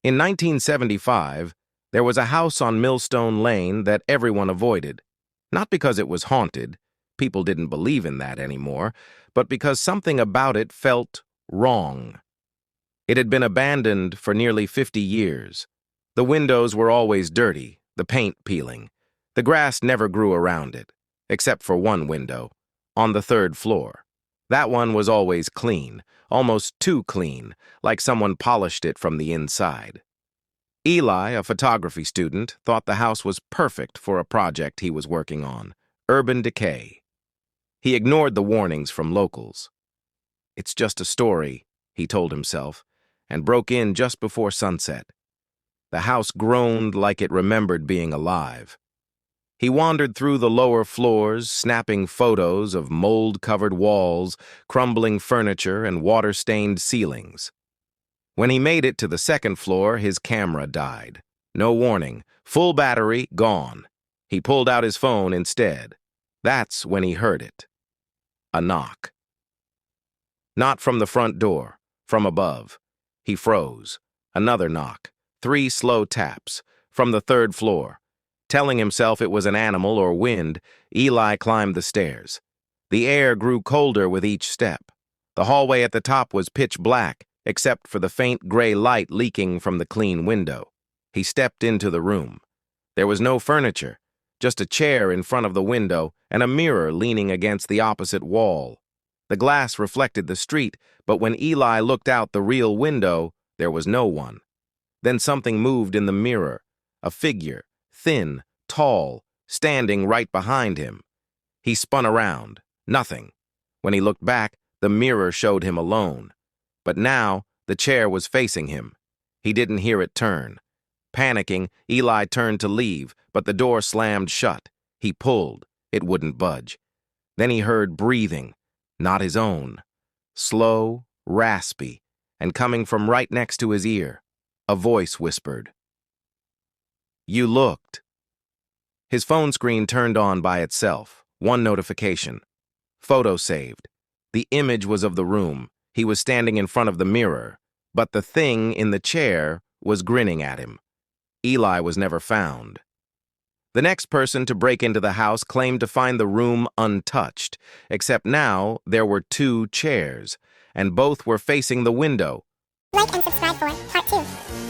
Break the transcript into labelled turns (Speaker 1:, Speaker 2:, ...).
Speaker 1: In 1975, there was a house on Millstone Lane that everyone avoided. Not because it was haunted, people didn't believe in that anymore, but because something about it felt wrong. It had been abandoned for nearly 50 years. The windows were always dirty, the paint peeling. The grass never grew around it, except for one window, on the third floor. That one was always clean, almost too clean, like someone polished it from the inside. Eli, a photography student, thought the house was perfect for a project he was working on, urban decay. He ignored the warnings from locals. "It's just a story," he told himself, and broke in just before sunset. The house groaned like it remembered being alive. He wandered through the lower floors, snapping photos of mold-covered walls, crumbling furniture, and water-stained ceilings. When he made it to the second floor, his camera died. No warning. Full battery, gone. He pulled out his phone instead. That's when he heard it. A knock. Not from the front door, from above. He froze. Another knock. 3 slow taps. From the third floor. Telling himself it was an animal or wind, Eli climbed the stairs. The air grew colder with each step. The hallway at the top was pitch black, except for the faint gray light leaking from the clean window. He stepped into the room. There was no furniture, just a chair in front of the window and a mirror leaning against the opposite wall. The glass reflected the street, but when Eli looked out the real window, there was no one. Then something moved in the mirror, a figure, thin, tall, standing right behind him. He spun around. Nothing. When he looked back, the mirror showed him alone. But now, the chair was facing him. He didn't hear it turn. Panicking, Eli turned to leave, but the door slammed shut. He pulled. It wouldn't budge. Then he heard breathing, not his own. Slow, raspy, and coming from right next to his ear. A voice whispered, "You looked." His phone screen turned on by itself. One notification. Photo saved. The image was of the room. He was standing in front of the mirror, but the thing in the chair was grinning at him. Eli was never found. The next person to break into the house claimed to find the room untouched, except now there were 2 chairs, and both were facing the window.
Speaker 2: Like and subscribe for part 2.